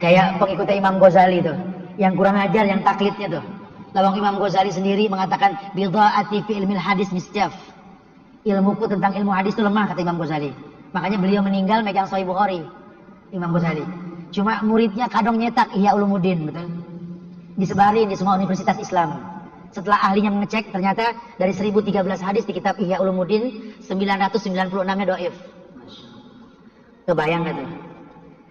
Kayak pengikutnya Imam Ghazali tuh, yang kurang ajar, yang taklidnya tuh. Lawang Imam Ghazali sendiri mengatakan bidha'ati fi ilmil hadis misjaf. Ilmuku tentang ilmu hadis itu lemah, kata Imam Ghazali. Makanya beliau meninggal megang Sahih Bukhari, Imam Ghazali. Cuma muridnya kadang nyetak Ihya Ulumuddin, betul. Disebarin di semua universitas Islam. Setelah ahlinya mengecek, ternyata dari 1013 hadis di kitab Ihya Ulumuddin, 996-nya dhaif. Kebayang gak tuh?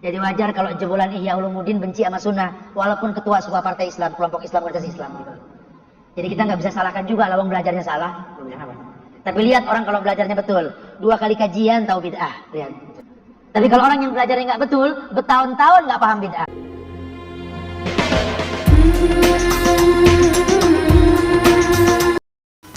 Jadi wajar kalau jebolan Ihya Ulumuddin benci sama sunnah, walaupun ketua sebuah partai Islam, kelompok Islam, organisasi Islam gitu. Jadi kita nggak bisa salahkan juga lawang belajarnya salah. Tapi lihat orang kalau belajarnya betul, 2 kali kajian tahu bid'ah. Lihat. Tapi kalau orang yang belajarnya nggak betul, bertahun-tahun nggak paham bid'ah.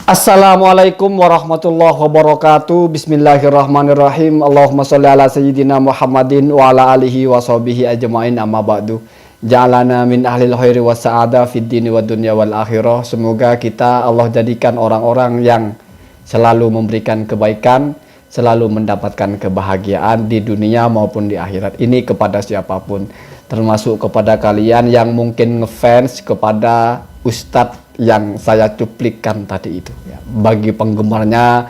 Assalamualaikum warahmatullahi wabarakatuh. Bismillahirrahmanirrahim. Allahumma sholli ala sayyidina Muhammadin wa ala alihi wa sahbihi ajma'in, amma ba'du. Ja'alana min ahlil khairi wa sa'ada fid dini wa dunya wal akhirah. Semoga kita Allah jadikan orang-orang yang selalu memberikan kebaikan, selalu mendapatkan kebahagiaan di dunia maupun di akhirat. Ini kepada siapapun, termasuk kepada kalian yang mungkin ngefans kepada ustadz yang saya cuplikan tadi itu ya. Bagi penggemarnya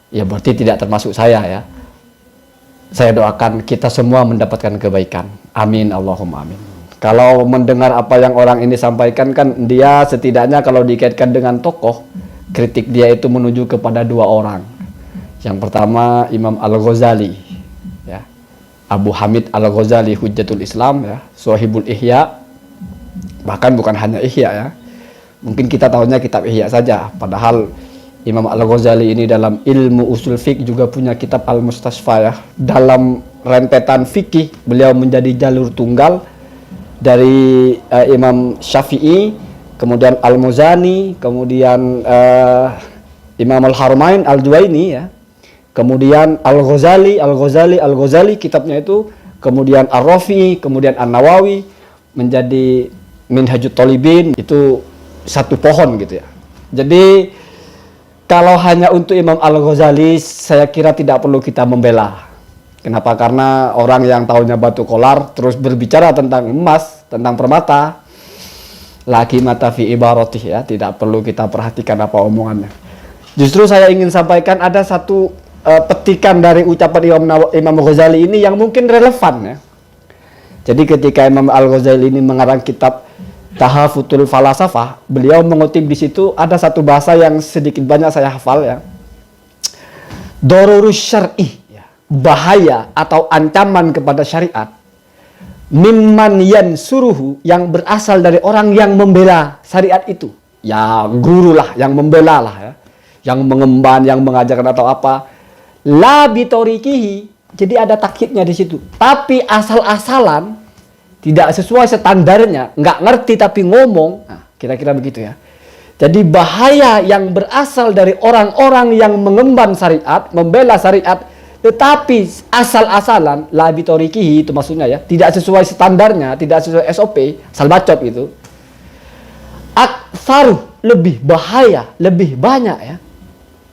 ya berarti tidak termasuk saya ya. Saya doakan kita semua mendapatkan kebaikan, amin Allahumma amin. Kalau mendengar apa yang orang ini sampaikan, kan dia setidaknya kalau dikaitkan dengan tokoh, kritik dia itu menuju kepada 2 orang. Yang pertama Imam Al-Ghazali ya, Abu Hamid Al-Ghazali Hujjatul Islam ya, Shahibul Ihya. Bahkan bukan hanya Ihya ya, mungkin kita tahunya kitab Ihya saja, padahal Imam Al-Ghazali ini dalam ilmu usul fiqh juga punya kitab Al-Mustasfa ya. Dalam rentetan fikih beliau menjadi jalur tunggal dari Imam Syafi'i, kemudian Al-Muzani, kemudian Imam Al-Haramain Al-Juwaini ya, kemudian Al-Ghazali kitabnya itu, kemudian Ar-Rafi'i, kemudian An-Nawawi, menjadi Minhajut Thalibin. Itu satu pohon gitu ya. Jadi kalau hanya untuk Imam Al-Ghazali, saya kira tidak perlu kita membela. Kenapa? Karena orang yang tahunya batu kolar terus berbicara tentang emas, tentang permata, laki mata fi ibaratih ya, tidak perlu kita perhatikan apa omongannya. Justru saya ingin sampaikan ada satu petikan dari ucapan Imam Ghazali ini yang mungkin relevan ya. Jadi ketika Imam Al-Ghazali ini mengarang kitab Tahafutul Falasafah, beliau mengutip di situ ada satu bahasa yang sedikit banyak saya hafal ya. Dorurus syar'i ya, bahaya atau ancaman kepada syariat. Mimman yansuruhu, yang berasal dari orang yang membela syariat itu. Ya guru lah, yang membela lah ya, yang mengemban, yang mengajarkan atau apa. La bitorikihi, jadi ada takkidnya di situ. Tapi asal-asalan, tidak sesuai standarnya, nggak ngerti tapi ngomong, nah, kira-kira begitu ya. Jadi bahaya yang berasal dari orang-orang yang mengemban syariat, membela syariat, tetapi asal-asalan, la bitorikihi itu maksudnya ya, tidak sesuai standarnya, tidak sesuai SOP, asal bacot gitu. Aktsaru, lebih bahaya, lebih banyak ya,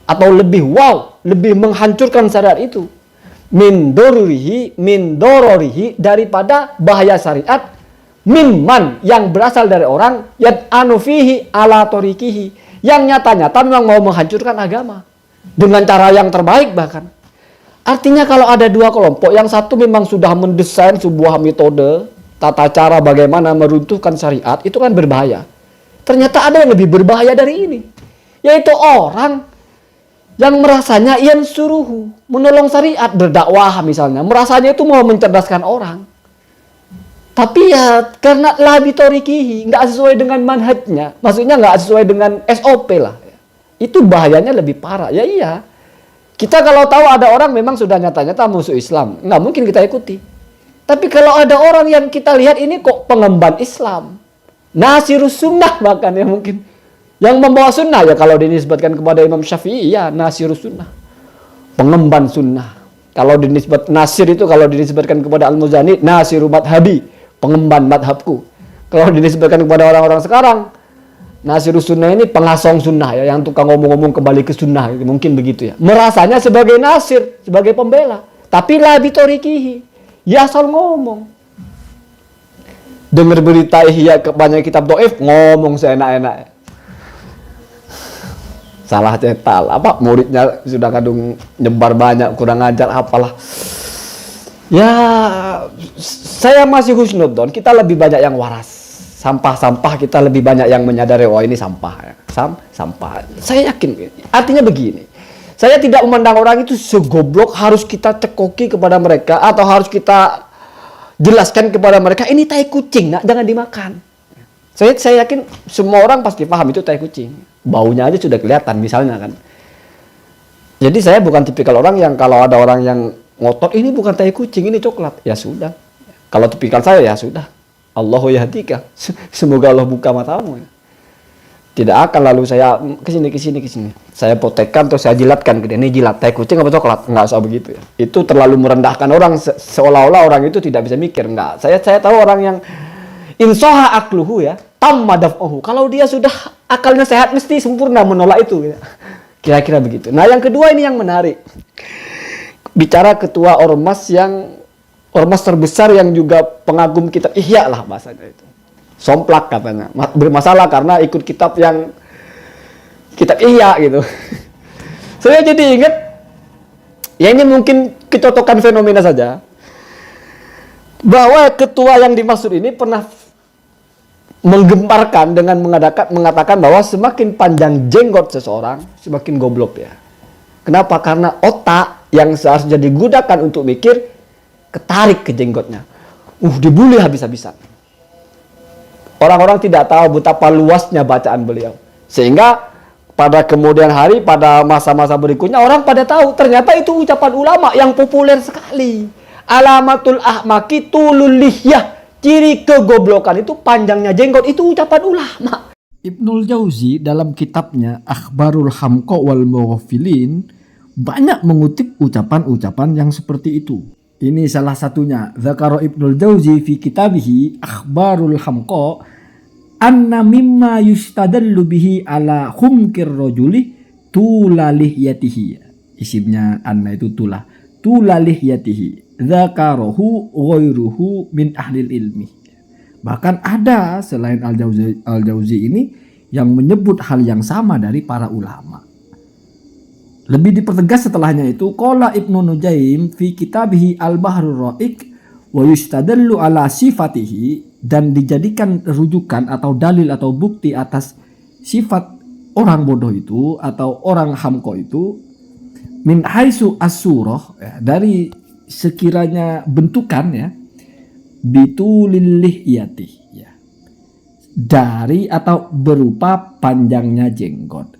atau lebih wow, lebih menghancurkan syariat itu. Min dororihi, daripada bahaya syariat, mimman, yang berasal dari orang yad anufihi ala torikihi, yang nyata-nyata memang mau menghancurkan agama dengan cara yang terbaik bahkan. Artinya kalau ada 2 kelompok, yang satu memang sudah mendesain sebuah metode tata cara bagaimana meruntuhkan syariat, itu kan berbahaya. Ternyata ada yang lebih berbahaya dari ini, yaitu orang yang merasanya yang suruh menolong syariat, berdakwah misalnya, merasanya itu mau mencerdaskan orang. Tapi ya karena labitorikihi, nggak sesuai dengan manhajnya, maksudnya nggak sesuai dengan SOP lah. Itu bahayanya lebih parah. Ya iya, kita kalau tahu ada orang memang sudah nyata-nyata musuh Islam, nggak mungkin kita ikuti. Tapi kalau ada orang yang kita lihat ini kok pengemban Islam, nasirus sunnah bahkan ya mungkin, yang membawa sunnah ya, kalau dinisbatkan kepada Imam Syafi'i ya nasirus sunnah, pengemban sunnah. Kalau nasir itu kalau dinisbatkan kepada Al-Muzani, nasiru madhabi, pengemban madhabku. Kalau dinisbatkan kepada orang-orang sekarang, nasirus sunnah ini pengasong sunnah ya, yang tukang ngomong-ngomong kembali ke sunnah, mungkin begitu ya. Merasanya sebagai nasir, sebagai pembela, tapi la bitorikihi, ya asal ngomong. dengar berita ihya banyak kitab dhaif ngomong seenak-enak. Salah cetal, apa muridnya sudah kadung nyebar banyak, kurang ajar apalah. Ya, saya masih husnudzon, kita lebih banyak yang waras. Sampah-sampah kita lebih banyak yang menyadari, oh ini sampah ya. Sampah. Saya yakin, artinya begini. Saya tidak memandang orang itu segoblok harus kita cekoki kepada mereka atau harus kita jelaskan kepada mereka ini tai kucing, nak, jangan dimakan. Saya yakin semua orang pasti paham itu tai kucing. Baunya aja sudah kelihatan misalnya kan. Jadi saya bukan tipikal orang yang kalau ada orang yang ngotot ini bukan tai kucing, ini coklat. Ya sudah. Kalau tipikal saya ya sudah. Allahu yahdika. Semoga Allah buka matamu. Tidak akan lalu saya kesini. Saya potekkan atau saya jilatkan ke dia. Ini jilat tai kucing apa coklat? Enggak usah begitu ya. Itu terlalu merendahkan orang seolah-olah orang itu tidak bisa mikir. Enggak. Saya tahu orang yang insoha akluhu ya. Tammadaf'uhu. Kalau dia sudah akalnya sehat mesti sempurna menolak itu. Kira-kira begitu. Nah, yang kedua ini yang menarik. Bicara ketua ormas terbesar yang juga pengagum kitab Ihya lah bahasanya itu. Somplak katanya. Bermasalah karena ikut kitab Ihya gitu. Saya jadi ingat, ya ini mungkin kecocokan fenomena saja, bahwa ketua yang dimaksud ini pernah menggemparkan dengan mengatakan bahwa semakin panjang jenggot seseorang, semakin goblok ya. Kenapa? Karena otak yang seharusnya digunakan untuk mikir, ketarik ke jenggotnya. Dibully habis-habisan. Orang-orang tidak tahu betapa luasnya bacaan beliau. Sehingga pada kemudian hari, pada masa-masa berikutnya, orang pada tahu ternyata itu ucapan ulama yang populer sekali. Alamatul ahmaki tulul lihyah. Ciri kegoblokan itu panjangnya jenggot, itu ucapan ulama. Ibnul Jauzi dalam kitabnya Akhbarul Hamqa wal Mughafilin banyak mengutip ucapan-ucapan yang seperti itu. Ini salah satunya. Dzakara Ibnul Jauzi fi kitabihi Akhbarul Hamqa anna mimma yustadallu bihi ala khumkir rajuli tulalihyatihi. Isimnya anna itu tulalihyatihi. Dzakarahu ghairuhu min ahlil ilmi. Bahkan ada selain Al-Jauzi ini yang menyebut hal yang sama dari para ulama. Lebih dipertegas setelahnya itu qala Ibnu Nujaim fi kitabihi Al-Bahrur Ra'iq wa yustadallu ala sifatihi, dan dijadikan rujukan atau dalil atau bukti atas sifat orang bodoh itu atau orang hamko itu min haitsu as-surah, ya, dari sekiranya bentukan ya, bitulil lihyati ya, dari atau berupa panjangnya jenggot.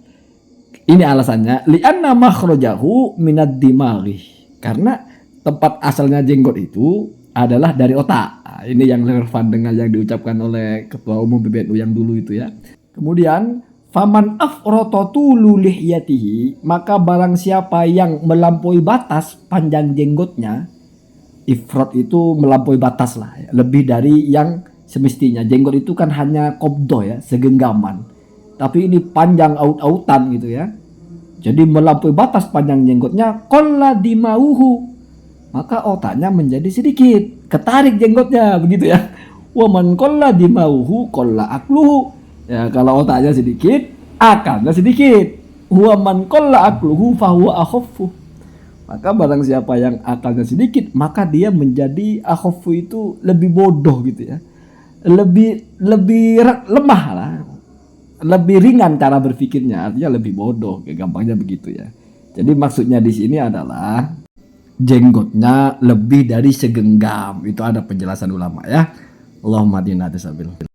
Ini alasannya li'anna makhrajahu minad dimaghi, karena tempat asalnya jenggot itu adalah dari otak. Nah, ini yang relevan dengan yang diucapkan oleh Ketua Umum PBNU yang dulu itu ya. Kemudian faman afrata tulu lihyatihi, maka barang siapa yang melampaui batas panjang jenggotnya, ifrat itu melampaui batas lah ya, lebih dari yang semestinya. Jenggot itu kan hanya qabdah ya, segenggaman. Tapi ini panjang aut-autan gitu ya. Jadi melampaui batas panjang jenggotnya, qalla dimauhu, maka otaknya menjadi sedikit, ketarik jenggotnya begitu ya. Wa man qalla dimauhu qalla akluhu. Ya, kalau otaknya sedikit, akalnya sedikit. Wa man qalla akluhu fa huwa akhaffu. Maka barang siapa yang akalnya sedikit, maka dia menjadi akhaffu, itu lebih bodoh gitu ya. Lebih lemah lah. Lebih ringan cara berpikirnya, artinya lebih bodoh, gampangnya begitu ya. Jadi maksudnya di sini adalah jenggotnya lebih dari segenggam. Itu ada penjelasan ulama ya. Allahumma adina tasabil.